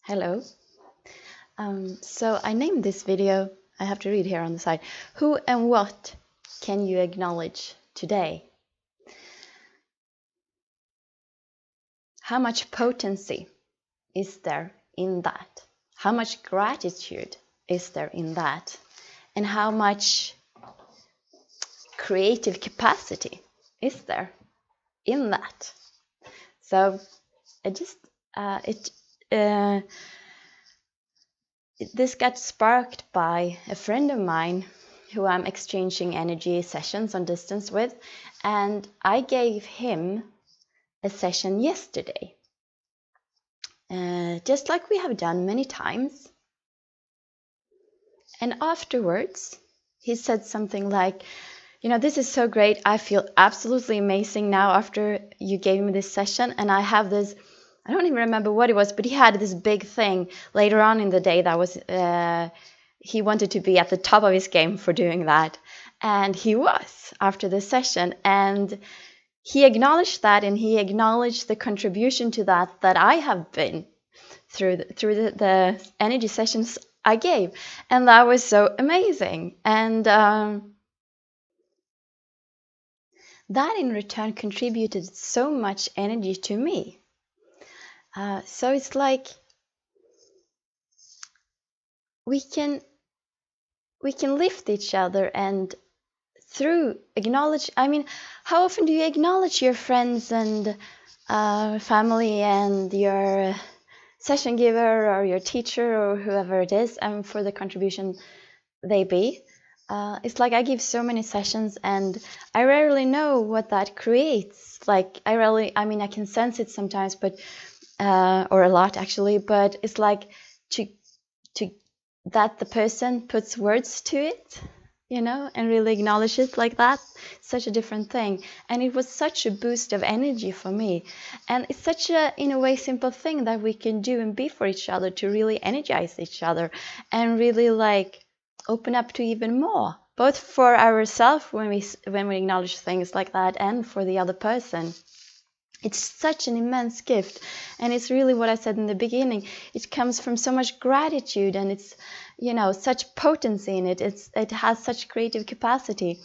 Hello. So I named this video, I have to read here on the side, Who and What Can You Acknowledge Today? How much potency is there in that? How much gratitude is there in that? And how much creative capacity is there in that? So I just, this got sparked by a friend of mine who I'm exchanging energy sessions on distance with, and I gave him a session yesterday, just like we have done many times. And afterwards, he said something like, this is so great. I feel absolutely amazing now after you gave me this session, and I have this, I don't even remember what it was, but he had this big thing later on in the day that was, he wanted to be at the top of his game for doing that. And he was after the session. And he acknowledged that, and he acknowledged the contribution to that I have been through the energy sessions I gave. And that was so amazing. And that in return contributed so much energy to me. So it's like we can lift each other, and through acknowledge, how often do you acknowledge your friends and family and your session giver or your teacher or whoever it is, and for the contribution they be? It's like I give so many sessions and I rarely know what that creates. Like I can sense it sometimes, but or a lot actually, but it's like to that the person puts words to it, and really acknowledge it like that. Such a different thing. And it was such a boost of energy for me. And it's such a, in a way, simple thing that we can do and be for each other to really energize each other and really like open up to even more, both for ourselves when we acknowledge things like that, and for the other person. It's such an immense gift, and it's really what I said in the beginning. It comes from so much gratitude, and it's, such potency in it. It has such creative capacity.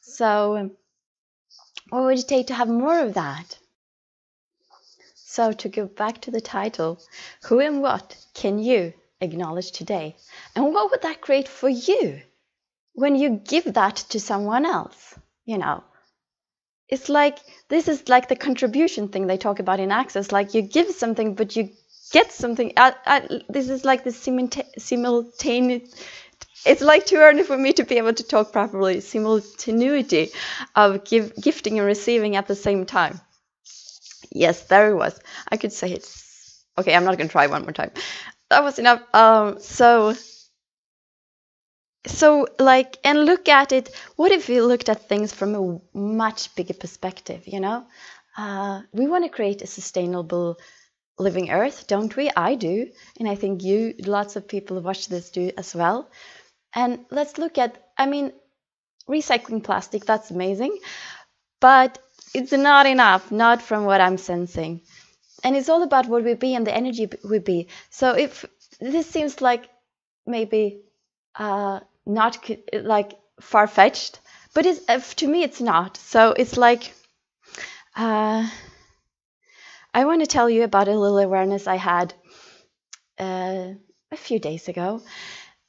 So what would it take to have more of that? So to go back to the title, who and what can you acknowledge today? And what would that create for you when you give that to someone else? It's like, this is like the contribution thing they talk about in Access. Like you give something, but you get something. This is like the simultaneous. It's like too early for me to be able to talk properly. Simultaneity of gifting and receiving at the same time. Yes, there it was. I could say it's okay. I'm not going to try one more time. That was enough. So like, and look at it, what if we looked at things from a much bigger perspective, we want to create a sustainable living earth, don't we? I do, and I think lots of people who watch this do as well. And let's look at, recycling plastic, that's amazing, but it's not enough, not from what I'm sensing. And it's all about what we be and the energy we be. So if this seems like maybe not like far-fetched, but to me it's not. So it's like I want to tell you about a little awareness I had a few days ago.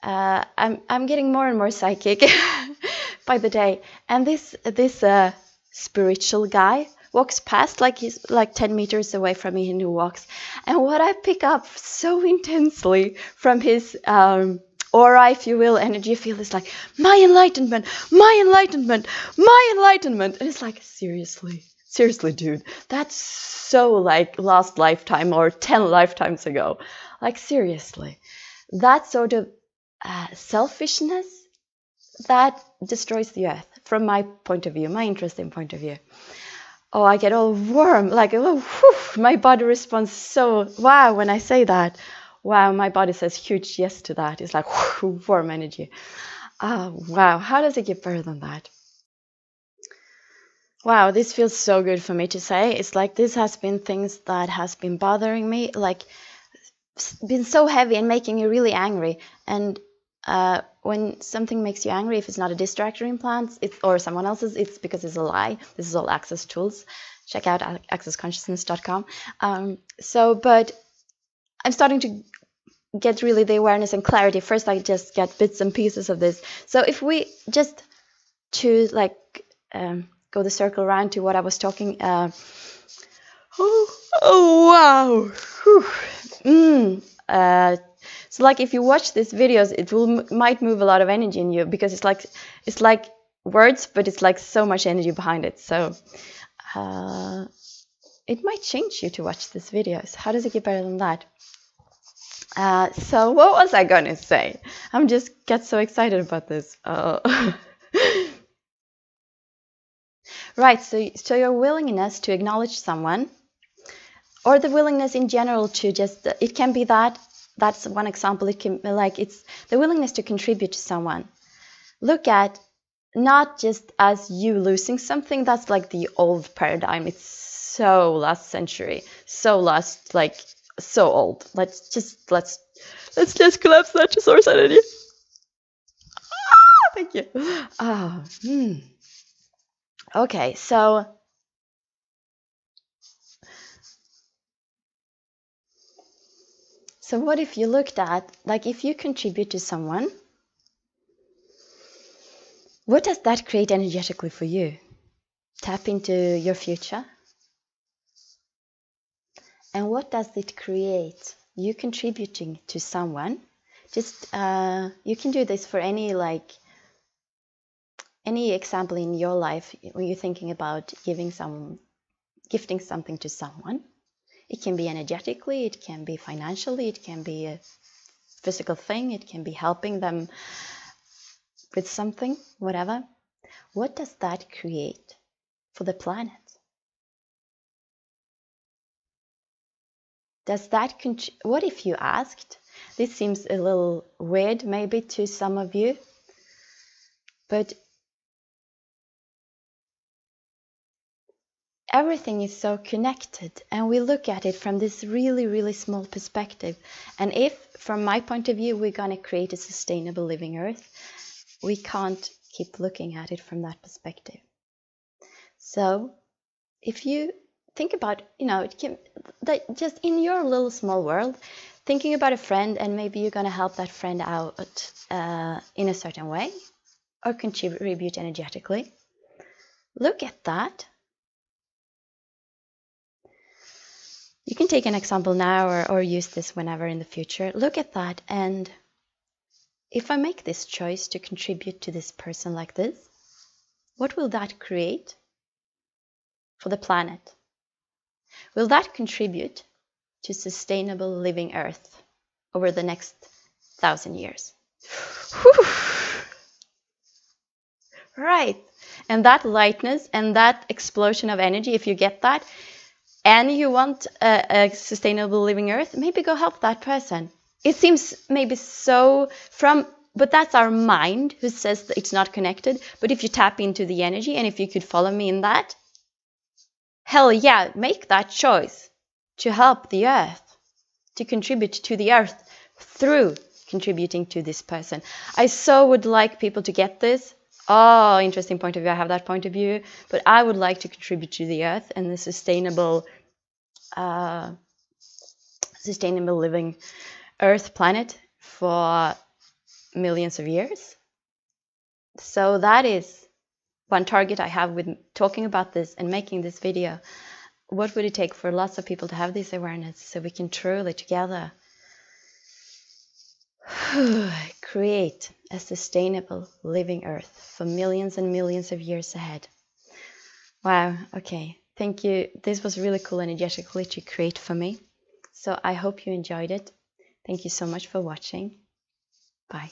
I'm getting more and more psychic by the day, and this spiritual guy walks past, like he's like 10 meters away from me, and he walks, and what I pick up so intensely from his aura, if you will, energy field, is like, my enlightenment, my enlightenment, my enlightenment. And it's like, seriously, dude, that's so like last lifetime or 10 lifetimes ago. Like, seriously, that sort of selfishness, that destroys the earth from my point of view, my interesting point of view. Oh, I get all warm, like, oh, whew, my body responds so, wow, when I say that. Wow, my body says huge yes to that. It's like, whew, warm energy. Wow, how does it get better than that? Wow, this feels so good for me to say. It's like this has been things that has been bothering me, like been so heavy and making you really angry. And when something makes you angry, if it's not a distractor implant or someone else's, it's because it's a lie. This is all Access tools. Check out accessconsciousness.com. But I'm starting to get really the awareness and clarity. First, I just get bits and pieces of this. So if we just choose, like, go the circle around to what I was talking. Wow. So like if you watch these videos, it might move a lot of energy in you, because it's like words, but it's like so much energy behind it. So it might change you to watch these videos. How does it get better than that? So what was I gonna say? I'm just get so excited about this. Right, so your willingness to acknowledge someone, or the willingness in general to just, it can be that's one example. It can be like, it's the willingness to contribute to someone. Look at not just as you losing something. That's like the old paradigm. It's so last century, so lost, like so old. Let's just collapse that to source energy. Thank you. Okay, so what if you looked at, like, if you contribute to someone, what does that create energetically for you? Tap into your future. And what does it create? You contributing to someone. Just you can do this for any example in your life when you're thinking about gifting something to someone. It can be energetically, it can be financially, it can be a physical thing, it can be helping them with something, whatever. What does that create for the planet? Does that what if you asked? This seems a little weird maybe to some of you, but everything is so connected, and we look at it from this really, really small perspective. And if, from my point of view, we're going to create a sustainable living earth, we can't keep looking at it from that perspective. So if you think about, just in your little small world, thinking about a friend, and maybe you're going to help that friend out in a certain way, or contribute energetically, look at that. You can take an example now or use this whenever in the future. Look at that, and if I make this choice to contribute to this person like this, what will that create for the planet? Will that contribute to sustainable living Earth over the next 1,000 years? Whew. Right. And that lightness and that explosion of energy, if you get that, and you want a sustainable living Earth, maybe go help that person. It seems maybe so but that's our mind who says that it's not connected. But if you tap into the energy, and if you could follow me in that, hell yeah, make that choice to help the Earth, to contribute to the Earth through contributing to this person. I so would like people to get this. Oh, interesting point of view. I have that point of view. But I would like to contribute to the Earth and the sustainable living Earth planet for millions of years. So that is one target I have with talking about this and making this video. What would it take for lots of people to have this awareness, so we can truly together create a sustainable living Earth for millions and millions of years ahead? Wow, okay, thank you. This was really cool energetically to create for me. So I hope you enjoyed it. Thank you so much for watching. Bye.